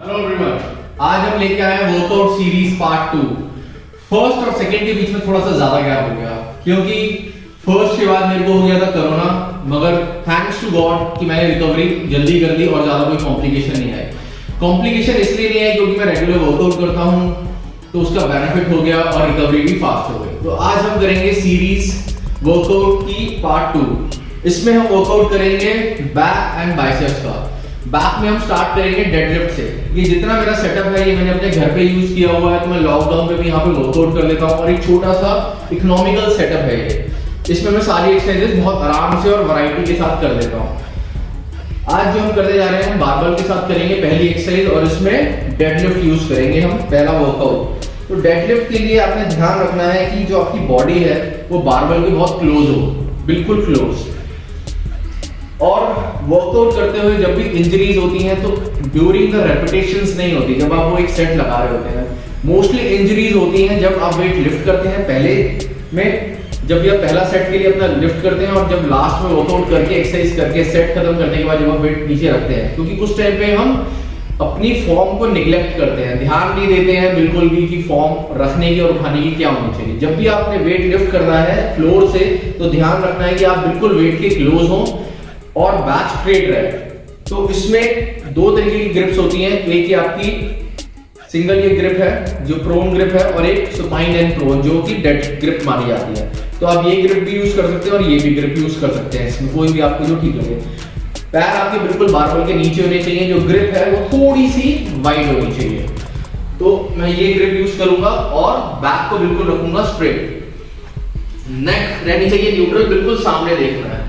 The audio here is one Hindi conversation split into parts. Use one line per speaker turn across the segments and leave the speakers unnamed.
हेलो एवरीवन, आज हम लेके आए हैं वर्कआउट सीरीज पार्ट 2। फर्स्ट और सेकंड के बीच में थोड़ा सा ज्यादा गैप हो गया क्योंकि फर्स्ट के बाद मेरे को हो गया था कोरोना, मगर थैंक्स टू गॉड कि मैंने रिकवरी जल्दी कर दी और ज्यादा कोई कॉम्प्लिकेशन नहीं आई। कॉम्प्लिकेशन इसलिए नहीं आई क्योंकि मैं रेगुलर वर्कआउट करता हूँ तो उसका बेनिफिट हो गया और रिकवरी भी फास्ट हो गई। तो आज हम करेंगे सीरीज वर्कआउट की पार्ट 2। इसमें हम वर्कआउट करेंगे बैक एंड बाइसेप्स का। बैक में हम स्टार्ट करेंगे डेडलिफ्ट से। ये जितना मेरा सेटअप है ये मैंने अपने घर पे यूज किया हुआ है, तो मैं लॉकडाउन में भी यहाँ पे वर्कआउट कर लेता हूँ और एक छोटा सा इकोनॉमिकल सेटअप है ये। इसमें मैं सारी एक्सरसाइजेस बहुत आराम से और वैरायटी के साथ कर लेता हूँ। आज जो हम करने जा रहे हैं बारबल के साथ करेंगे पहली एक्सरसाइज और इसमें डेडलिफ्ट यूज करेंगे हम पहला वर्कआउट। तो डेडलिफ्ट के लिए आपने ध्यान रखना है कि जो आपकी बॉडी है वो बारबल के बहुत क्लोज हो, बिल्कुल क्लोज। और वर्कआउट करते हुए जब भी इंजरीज होती हैं तो ड्यूरिंग द रेपिटेशंस नहीं होती, जब आप वो एक सेट लगा रहे होते हैं। मोस्टली इंजरीज होती हैं जब आप वेट लिफ्ट करते हैं पहले में, जब भी आप पहला सेट के लिए अपना लिफ्ट करते हैं और जब लास्ट में वर्कआउट करके एक्सरसाइज करके सेट खत्म करने के बाद जब आप वेट नीचे रखते हैं, क्योंकि उस टाइम पे हम अपनी फॉर्म को निग्लेक्ट करते हैं, ध्यान नहीं देते हैं बिल्कुल भी कि फॉर्म रखने की और उठाने की क्या होनी चाहिए। जब भी आपने वेट लिफ्ट करना है फ्लोर से तो ध्यान रखना है कि आप बिल्कुल वेट के क्लोज हो और बैक स्ट्रेट रहे। तो इसमें दो तरीके की ग्रिप्स होती हैं, एक ही आपकी सिंगल ये ग्रिप है जो प्रोन ग्रिप है और एक सुपाइन एंड प्रोन जो कि डेड ग्रिप मानी जाती है। तो आप ये ग्रिप भी यूज कर सकते हैं और ये भी ग्रिप यूज कर सकते हैं, इसमें कोई भी आपको जो ठीक लगे। पैर आपके बिल्कुल बारबल के नीचे होने चाहिए, जो ग्रिप है वो थोड़ी सी वाइड होनी चाहिए। तो मैं ये ग्रिप यूज करूंगा और बैक को बिल्कुल रखूंगा स्ट्रेट। नेक रहनी चाहिए न्यूट्रल, बिल्कुल सामने देखना है।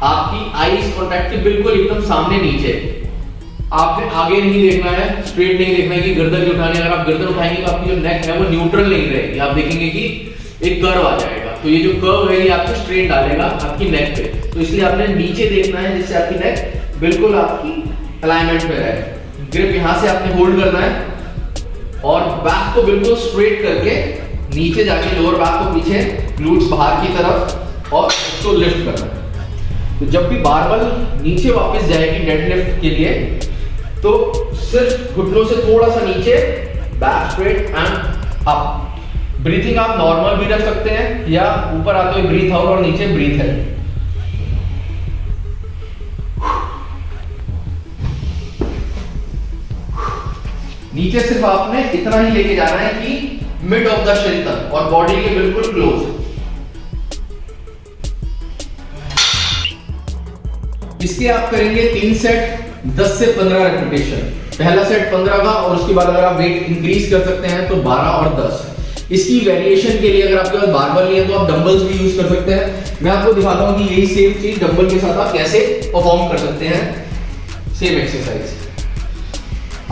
आपकी आईज कॉन्टैक्ट के बिल्कुल एकदम सामने नीचे। आपने आगे नहीं देखना है, स्ट्रेट नहीं देखना है कि गर्दन नहीं उठानी। अगर आप गर्दन उठाएंगे तो आपकी जो नेक है वो न्यूट्रल नहीं रहेगी, आप देखेंगे कि एक कर्व आ जाएगा। तो ये जो कर्व है ये आपको स्ट्रेट डालेगा आपकी नेक पे। तो इसलिए आपने नीचे देखना है जिससे आपकी नेक बिल्कुल आपकी अलाइनमेंट पे रहे। ग्रिप यहां से आपने होल्ड करना है और बैक को बिल्कुल स्ट्रेट करके नीचे जाके लोअर बैक को पीछे, ग्लूट्स बाहर की तरफ और उसको लिफ्ट करना है। तो जब भी बारबल नीचे वापस जाएगी डेडलिफ्ट के लिए तो सिर्फ घुटनों से थोड़ा सा नीचे, back straight and up. Breathing आप नॉर्मल भी रख सकते हैं या ऊपर आते हुए ब्रीथ आउट और नीचे ब्रीथ इन। नीचे सिर्फ आपने इतना ही लेके जाना है कि मिड ऑफ द शरीर तक और बॉडी के बिल्कुल क्लोज। इसके आप करेंगे 3 सेट 10 से 15 रेपिटेशन। पहला सेट 15 का और उसके बाद अगर आप वेट इंक्रीज कर सकते हैं तो 12 और 10। इसकी वेरिएशन के लिए अगर आपके पास बारबल नहीं है तो आप डंबल्स भी यूज कर सकते हैं। मैं आपको दिखाता हूं कि यही सेम चीज डंबल के साथ आप कैसे परफॉर्म कर सकते हैं। सेम एक्सरसाइज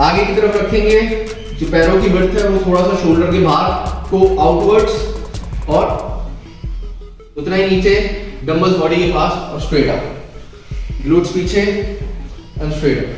आगे की तरफ रखेंगे, जो पैरों की विड्थ है वो थोड़ा सा शोल्डर के बाहर को आउटवर्ड्स और उतना ही नीचे, डंबल्स बॉडी के पास और स्ट्रेट अप, ग्लूट्स पीछे एंड स्ट्रेट अप।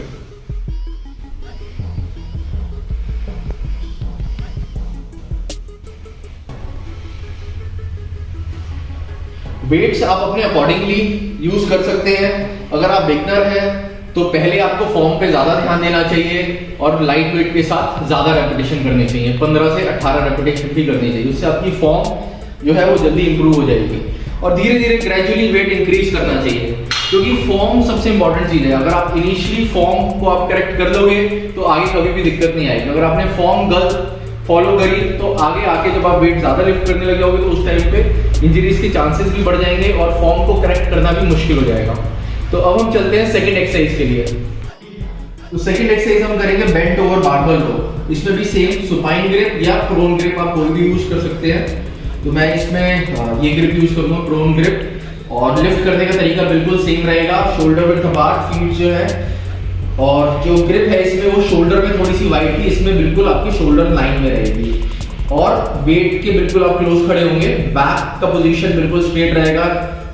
वेट्स आप अपने अकॉर्डिंगली यूज कर सकते हैं। अगर आप बिगनर हैं तो पहले आपको फॉर्म पे ज्यादा ध्यान देना चाहिए और लाइट वेट के साथ ज्यादा रेपिटेशन करनी चाहिए। 15 से 18 रेपिटेशन भी करनी चाहिए, उससे आपकी फॉर्म जो है वो जल्दी इंप्रूव हो जाएगी। और धीरे धीरे ग्रेजुअली वेट इंक्रीज करना चाहिए क्योंकि फॉर्म सबसे इंपॉर्टेंट चीज है। अगर आप इनिशियली फॉर्म को आप करेक्ट कर लोगे तो आगे कभी भी दिक्कत नहीं आएगी। अगर आपने फॉर्म गलत फॉलो करी तो आगे आके जब आप वेट ज्यादा लिफ्ट करने लगे होगे तो उस टाइम पे इंजरीज के चांसेस भी बढ़ जाएंगे और फॉर्म को करेक्ट करना भी मुश्किल हो जाएगा। तो अब हम चलते हैं सेकंड एक्सरसाइज के लिए। तो सेकंड एक्सरसाइज हम करेंगे बेंट ओवर बारबल रो। इसमें भी सेम सुपाइन ग्रिप या प्रोन ग्रिप आप कोई भी यूज कर सकते हैं। तो मैं इसमें ये ग्रिप यूज करूंगा, प्रोन ग्रिप। और लिफ्ट करने का तरीका बिल्कुल सेम रहेगा, शोल्डर विड्थ अपार्ट, फीट जो है। और जो ग्रिप है इसमें वो शोल्डर में थोड़ी सी वाइड थी, इसमें बिल्कुल आपकी शोल्डर लाइन में रहेगी और वेट के बिल्कुल आप क्लोज खड़े होंगे। बैक का पोजीशन बिल्कुल स्ट्रेट रहेगा,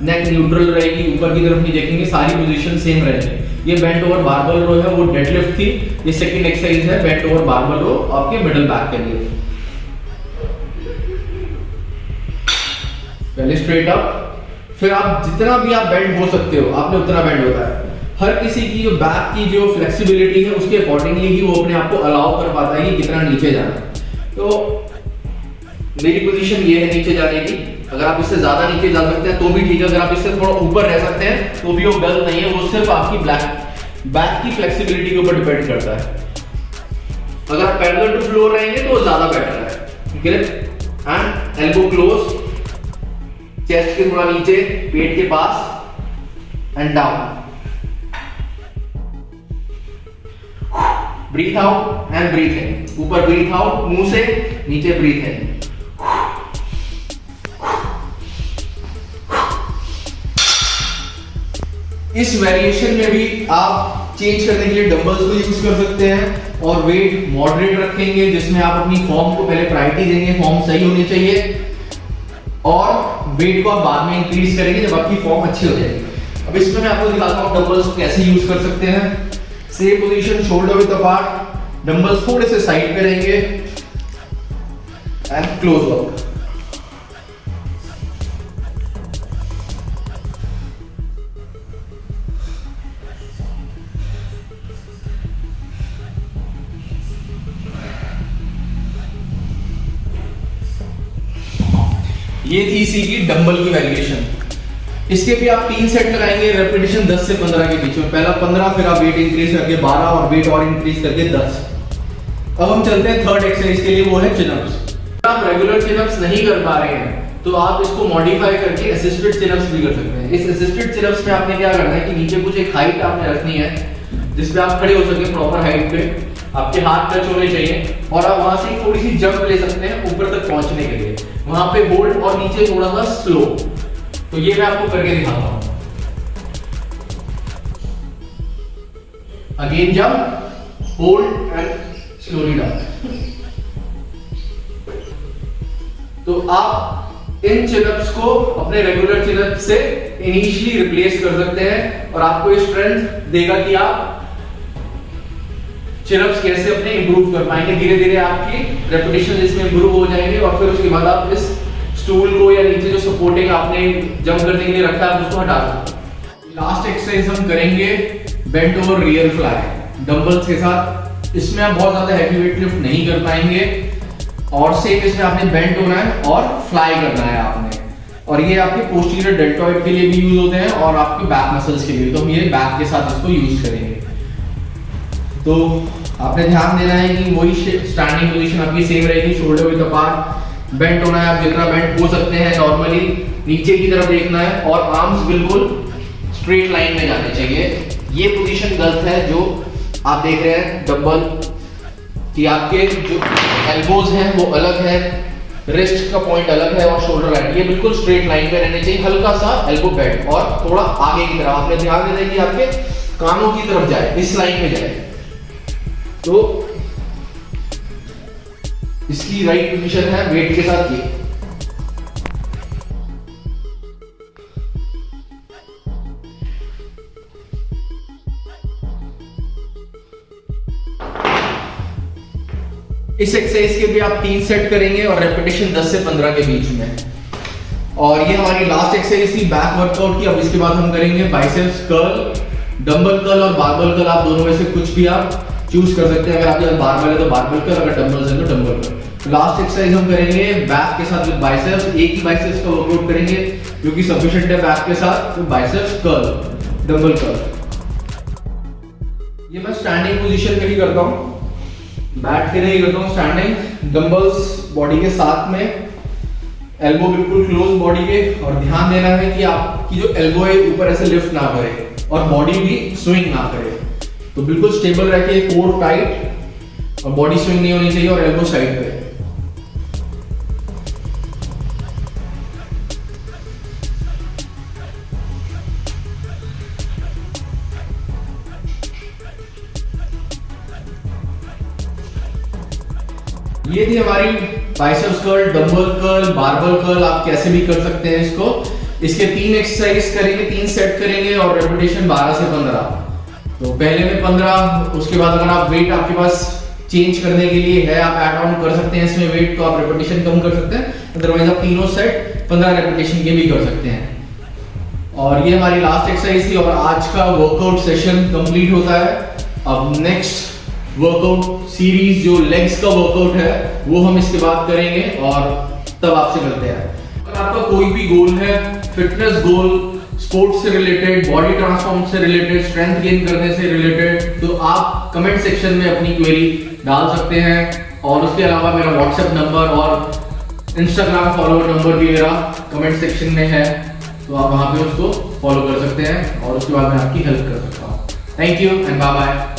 नेक न्यूट्रल रहेगी, ऊपर की तरफ नहीं देखेंगे, सारी पोजीशन सेम रहेगी। ये बेंट ओवर बारबल रो है, वो डेडलिफ्ट थी। ये सेकंड एक्सरसाइज है बेंट ओवर बारबल रो आपके मिडिल बैक के लिए। पहले स्ट्रेट अप, फिर आप जितना भी आप बेंड हो सकते हो आपने उतना बेंड होता है। हर किसी की जो बैक की जो फ्लेक्सिबिलिटी है उसके अकॉर्डिंगली ही वो अपने आप को अलाउ कर पाता है कि कितना नीचे जाना है। तो मेरी पोजीशन ये है नीचे जाने की। अगर आप इससे ज्यादा नीचे जा सकते हैं तो भी ठीक है, अगर आप इससे थोड़ा ऊपर रह सकते हैं तो भी वो गलत नहीं है, वो सिर्फ आपकी बैक की फ्लेक्सिबिलिटी के ऊपर डिपेंड करता है। अगर आप पैरेलल टू फ्लोर रहेंगे तो ज्यादा बेटर है। Grip and elbow close, chest के थोड़ा नीचे, पेट के पास and down. Breathe out and breathe in. ऊपर ब्रीथ आउट मुंह से, नीचे ब्रीथ इन। इस वेरिएशन में भी आप चेंज करने के लिए डंबल्स को यूज कर सकते हैं और वेट मॉडरेट रखेंगे, जिसमें आप अपनी फॉर्म को पहले प्रायोरिटी देंगे, फॉर्म सही होनी चाहिए, और वेट को आप बाद में इंक्रीज करेंगे जब आपकी फॉर्म अच्छी हो जाएगी। अब इसमें मैं आपको दिखाता हूं डंबल्स को कैसे यूज कर सकते हैं। Same position, shoulder with apart, dumbbells थोड़े से साइड पे रहेंगे एंड क्लोज वर्क। ये थी इसी की डंबल की वेरिएशन। इसके भी आप 3 सेट लगाएंगे, रेपिटेशन 10 से 15 के बीच में। पहला 15, फिर आप वेट इंक्रीज करके 12 और वेट और इंक्रीज करके 10। अब हम चलते हैं थर्ड एक्सरसाइज के लिए, वो है चिनअप्स। आप रेगुलर चिनअप्स नहीं कर पा रहे हैं तो आप इसको मॉडिफाई करके असिस्टेड चिनअप्स भी कर सकते हैं। इस असिस्टेड चिनअप्स में आपने क्या करना है कि नीचे कुछ एक हाइट आपने रखनी है जिसपे आप खड़े हो सके प्रॉपर हाइट पे, आपके हाथ टच होने चाहिए, और आप वहां से थोड़ी सी जंप ले सकते हैं ऊपर तक पहुंचने के लिए। वहां पे होल्ड और नीचे थोड़ा सा स्लो। तो ये मैं आपको करके दिखाता हूं। Again jump, hold and slowly down. तो आप इन चिनअप्स को अपने रेगुलर चिनअप से इनिशियली रिप्लेस कर सकते हैं और आपको ये स्ट्रेंथ देगा कि आप चिनअप्स कैसे अपने इंप्रूव कर पाएंगे। धीरे धीरे आपकी रेपिटेशन इसमें इंप्रूव हो जाएंगे और फिर उसके बाद आप इस स्टूल को या नीचे जो सपोर्टिंग आपने जंप करने के लिए रखा है उसको हटा दो। लास्ट एक्सरसाइज हम करेंगे bent over rear fly dumbbells के साथ। इसमें आप बहुत ज्यादा हैवी वेट लिफ्ट नहीं कर पाएंगे और सेम इसमें आपने बेंट होना है और फ्लाई करना है आपने। और ये आपके पोस्टीरियर डेल्टॉइड के लिए भी यूज होते हैं और आपके बैक मसल्स के लिए। तो हम ये बैक के साथ इसको यूज करेंगे। तो आपने ध्यान देना है कि वही स्टैंडिंग पोजीशन आपकी सेम रहेगी, शोल्डर विद अपार्ट, बेंट होना है, आप जितना बेंट हो सकते हैं नॉर्मली, नीचे की तरफ देखना है और आर्म्स बिल्कुल स्ट्रेट लाइन में जाने चाहिए। ये पोजीशन गलत है जो आप देख रहे हैं डंबल कि आपके जो एल्बोज हैं वो अलग है, रिस्ट का पॉइंट अलग है और शोल्डर लाइन ये बिल्कुल स्ट्रेट लाइन पे रहने चाहिए। हल्का सा एल्बो बेंट और थोड़ा आगे की तरफ आपने ध्यान देना है कि आपके कानों की तरफ जाए, इस लाइन में जाए। तो इसकी राइट पोजीशन है वेट के साथ ये। इस एक्सरसाइज के भी आप 3 सेट करेंगे और रेपिटेशन 10 से 15 के बीच में। और ये हमारी लास्ट एक्सरसाइज थी बैक वर्कआउट की। अब इसके बाद हम करेंगे बाइसेप्स कर्ल, डंबल कर्ल और बारबल कर्ल। आप दोनों में से कुछ भी आप चूज कर सकते हैं। अगर आपके पास बारबल है तो बारबल कर्ल, अगर डंबल्स है तो डंबल कर्ल। लास्ट एक्सरसाइज हम करेंगे बैक के साथ विद बाइसेप्स। एक ही बाइसेप्स का वर्कआउट करेंगे जो कि सफिशिएंट है बैक के साथ। तो बाइसेप्स कर्ल, डंबल कर्ल। ये मैं स्टैंडिंग पोजीशन में ही करता हूं, बैठ के नहीं करता हूं, स्टैंडिंग। डंबल्स बॉडी के साथ में, एल्बो बिल्कुल क्लोज बॉडी के, और ध्यान देना है कि आपकी जो एल्बो है ऊपर ऐसे लिफ्ट ना करे और बॉडी भी स्विंग ना करे। तो बिल्कुल स्टेबल रह के, कोर टाइट और बॉडी स्विंग नहीं होनी चाहिए और एल्बो साइड पे। ये थी हमारी biceps curl, dumbbell curl, barbell curl. आप कैसे भी कर सकते हैं इसको। इसके 3 एक्सरसाइज करेंगे, 3 सेट करेंगे और रेपिटेशन 12 से 15। तो पहले में 15, उसके बाद अगर आप वेट आपके पास चेंज करने के लिए है, आप ऐड ऑन कर सकते हैं इसमें वेट, तो आप रेपिटेशन कम कर सकते हैं। अदरवाइज आप तीनों सेट 15 रेपिटेशन के भी कर सकते हैं। और ये हमारी लास्ट एक्सरसाइज थी और आज का वर्कआउट सेशन कंप्लीट होता है। अब नेक्स्ट वर्कआउट सीरीज जो लेग्स का वर्कआउट है वो हम इसके बाद करेंगे और तब आपसे मिलते हैं। अगर आपका कोई भी गोल है, फिटनेस गोल, स्पोर्ट्स से रिलेटेड, बॉडी ट्रांसफॉर्म से रिलेटेड, स्ट्रेंथ गेन करने से रिलेटेड, तो आप कमेंट सेक्शन में अपनी क्वेरी डाल सकते हैं। और उसके अलावा मेरा व्हाट्सएप नंबर और इंस्टाग्राम फॉलोअर नंबर भी मेरा कमेंट सेक्शन में है, तो आप वहां पे उसको फॉलो कर सकते हैं और उसके बाद मैं आपकी हेल्प कर सकता हूँ। Thank you and bye bye.